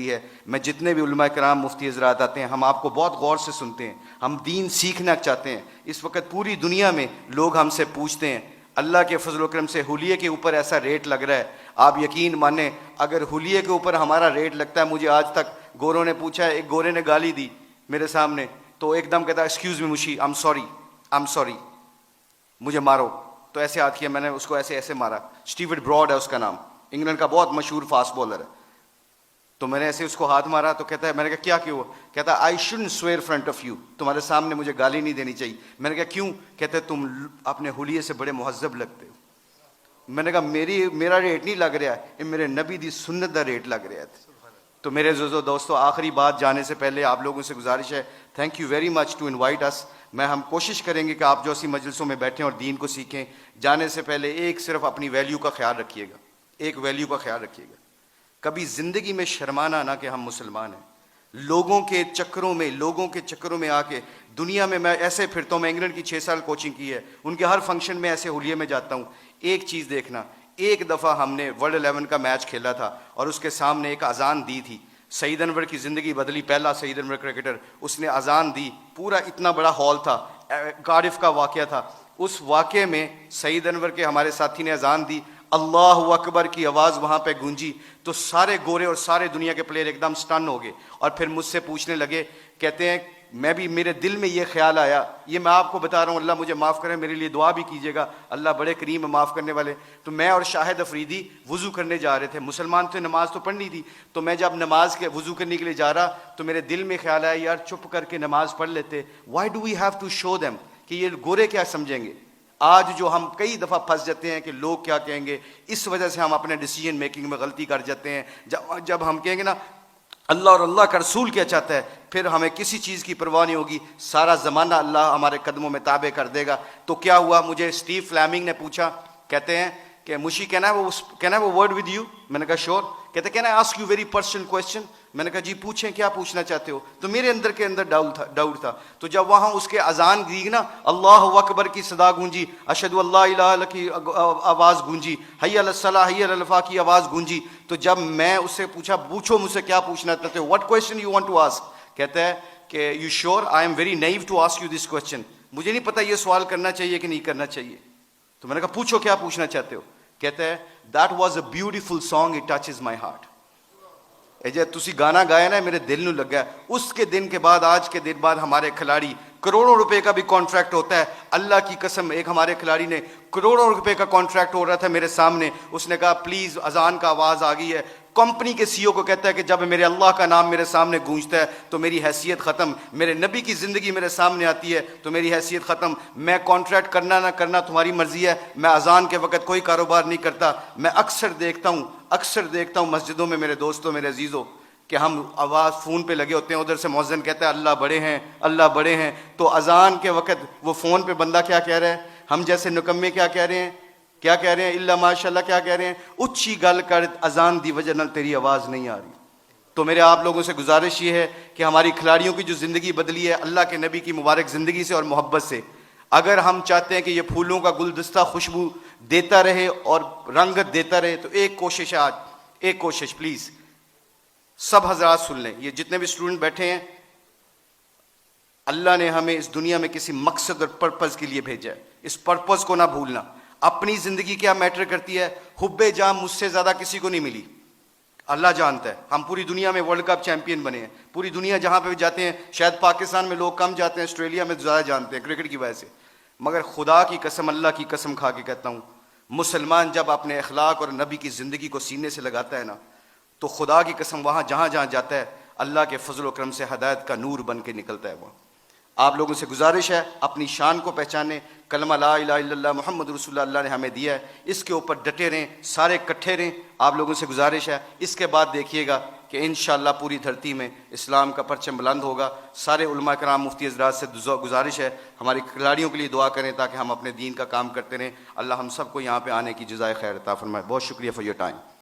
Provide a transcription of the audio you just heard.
है। मैं जितने भी उलमा कराम मुफ्ती हज़रात आते हैं, हम आपको बहुत गौर से सुनते हैं, हम दीन सीखना चाहते हैं। इस वक्त पूरी दुनिया में लोग हमसे पूछते हैं, अल्लाह के फजल करम से हुलिये के ऊपर ऐसा रेट लग रहा है, आप यकीन माने अगर हुलिये के ऊपर हमारा रेट लगता है, मुझे आज तक गोरों ने पूछा है, एक गोरे ने गाली दी मेरे सामने, तो एकदम कहता है एक्सक्यूज़ मी मुशी, आई एम सॉरी, मुझे मारो। तो ऐसे हाथ किया, मैंने उसको ऐसे ऐसे मारा। स्टीवर्ट ब्रॉड है उसका नाम, इंग्लैंड का बहुत मशहूर फास्ट बॉलर है। तो मैंने ऐसे उसको हाथ मारा, तो कहता है, मैंने कहा क्या क्यों? कहता है I shouldn't swear front of you, तुम्हारे सामने मुझे गाली नहीं देनी चाहिए। मैंने कहा क्यों? कहते हैं तुम अपने हुलिये से बड़े मुहज्जब लगते हो। मैंने कहा मेरा रेट नहीं लग रहा है, ये मेरे नबी दी सुन्नत का रेट लग रहा है। तो मेरे जोजो दोस्तों, आखिरी बात जाने से पहले आप लोगों से गुजारिश है, thank you very much to invite us. हम कोशिश करेंगे कि आप जो सी मजलिसों में बैठें और दीन को सीखें। जाने से पहले एक सिर्फ अपनी वैल्यू का ख्याल रखिएगा, एक वैल्यू का ख्याल रखिएगा, कभी जिंदगी में शर्माना ना कि हम मुसलमान हैं। लोगों के चक्करों में आके दुनिया में मैं ऐसे फिरता हूँ। मैं इंग्लैंड की 6 साल कोचिंग की है, उनके हर फंक्शन में ऐसे हुलिये में जाता हूँ। एक चीज़ देखना, एक दफ़ा हमने वर्ल्ड 11 का मैच खेला था और उसके सामने एक अजान दी थी। सईद अनवर की ज़िंदगी बदली, पहला सईद अनवर क्रिकेटर, उसने अजान दी, पूरा इतना बड़ा हॉल था, कार्डिफ का वाक़या था। उस वाक़े में सईद अनवर के हमारे साथी ने अजान दी, अल्लाह अकबर की आवाज़ वहाँ पे गूंजी, तो सारे गोरे और सारे दुनिया के प्लेयर एकदम स्टन हो गए और फिर मुझसे पूछने लगे, कहते हैं मैं भी, मेरे दिल में ये ख्याल आया, ये मैं आपको बता रहा हूँ, अल्लाह मुझे माफ़ करे, मेरे लिए दुआ भी कीजिएगा, अल्लाह बड़े करीम है माफ़ करने वाले। तो मैं और शाहिद अफरीदी वज़ू करने जा रहे थे, मुसलमान थे, नमाज तो पढ़नी थी। तो मैं जब नमाज के वज़ू करने के लिए जा रहा, तो मेरे दिल में ख्याल आया, यार चुप करके नमाज पढ़ लेते, why do we have to show them कि ये गोरे क्या समझेंगे। आज जो हम कई दफ़ा फंस जाते हैं कि लोग क्या कहेंगे, इस वजह से हम अपने डिसीजन मेकिंग में गलती कर जाते हैं। जब हम कहेंगे ना अल्लाह और अल्लाह का रसूल क्या चाहता है, फिर हमें किसी चीज़ की परवाह नहीं होगी, सारा ज़माना अल्लाह हमारे कदमों में ताबे कर देगा। तो क्या हुआ, मुझे स्टीव फ्लैमिंग ने पूछा, कहते हैं कि मुशी कैन आई वो वर्ड विद यू? मैंने कहा श्योर। कहते can I ask you very personal question? मैंने कहा जी पूछें, क्या पूछना चाहते हो? तो मेरे अंदर के डाउट था। तो जब वहाँ उसके अजान दी ना, अल्लाह अकबर की सदा गूंजी, अशहदु अल्ला इलाहा इल्लल्लाह की आवाज़ गूंजी, हय्या अलस सलाह हय्या अलल फलाह की आवाज़ गूंजी, तो जब मैं उससे पूछा, पूछो मुझसे क्या पूछना चाहते हो, what question you want to ask? कहता है कि you sure? I am very naive to ask you this question, मुझे नहीं पता ये सवाल करना चाहिए कि नहीं करना चाहिए। तो मैंने कहा पूछो क्या पूछना चाहते हो? कहता है that was a beautiful song, it touches my heart. जे तुसी गाना गाया ना, मेरे दिल में लगा। उसके दिन के बाद, आज के दिन बाद हमारे खिलाड़ी, करोड़ों रुपए का भी कॉन्ट्रैक्ट होता है, अल्लाह की कसम। एक हमारे खिलाड़ी ने करोड़ों रुपए का कॉन्ट्रैक्ट हो रहा था मेरे सामने, उसने कहा प्लीज अजान का आवाज आ गई है। कंपनी के सीईओ को कहता है कि जब मेरे अल्लाह का नाम मेरे सामने गूंजता है तो मेरी हैसियत ख़त्म, मेरे नबी की ज़िंदगी मेरे सामने आती है तो मेरी हैसियत ख़त्म। मैं कॉन्ट्रैक्ट करना ना करना तुम्हारी मर्जी है, मैं अजान के वक़्त कोई कारोबार नहीं करता। मैं अक्सर देखता हूँ मस्जिदों में मेरे दोस्तों, मेरे अजीज़ों, कि हम आवाज़ फ़ोन पे लगे होते हैं, उधर से मौज़िन कहता है अल्लाह बड़े हैं, अल्लाह बड़े हैं। तो अजान के वक़्त वो फ़ोन पे बंदा क्या कह रहा है, हम जैसे निकम्मे क्या कह रहे हैं, इल्ला माशाल्लाह क्या कह रहे हैं, उच्ची गल कर अजान दी वजह नाल तेरी आवाज़ नहीं आ रही। तो मेरे आप लोगों से गुजारिश ये है कि हमारी खिलाड़ियों की जो ज़िंदगी बदली है अल्लाह के नबी की मुबारक ज़िंदगी से और मोहब्बत से, अगर हम चाहते हैं कि ये फूलों का गुलदस्ता खुशबू देता रहे और रंगत देता रहे, तो एक कोशिश है आज, एक कोशिश प्लीज़ सब हजरात सुन लें, ये जितने भी स्टूडेंट बैठे हैं, अल्लाह ने हमें इस दुनिया में किसी मकसद और पर्पज़ के लिए भेजा है, इस पर्पज़ को ना भूलना। अपनी ज़िंदगी क्या मैटर करती है, हुब्बे जाम मुझसे ज़्यादा किसी को नहीं मिली, अल्लाह जानता है। हम पूरी दुनिया में वर्ल्ड कप चैंपियन बने हैं, पूरी दुनिया जहाँ पे भी जाते हैं, शायद पाकिस्तान में लोग कम जाते हैं, ऑस्ट्रेलिया में ज़्यादा जानते हैं क्रिकेट की वजह से, मगर खुदा की कसम, अल्लाह की कसम खा के कहता हूँ, मुसलमान जब अपने अखलाक और नबी की ज़िंदगी को सीने से लगाता है ना, तो खुदा की कसम वहाँ जहाँ जहाँ जाता है अल्लाह के फजल व करम से हदायत का नूर बन के निकलता है। वो आप लोगों से गुजारिश है, अपनी शान को पहचाने, कलमा ला इलाहा इल्लल्लाह मुहम्मद रसूलुल्लाह अल्लाह ने हमें दिया है, इसके ऊपर डटे रहें, सारे इकट्ठे रहें। आप लोगों से गुजारिश है, इसके बाद देखिएगा कि इंशाअल्लाह पूरी धरती में इस्लाम का परचम बुलंद होगा। सारे उलमा कराम मुफ्ती हज़रात से गुजारिश है, हमारी खिलाड़ियों के लिए दुआ करें ताकि हम अपने दीन का काम करते रहें। अल्लाह हम सबको यहाँ पर आने की जज़ाए खैर अता फरमाए। बहुत शुक्रिया फॉर योर टाइम।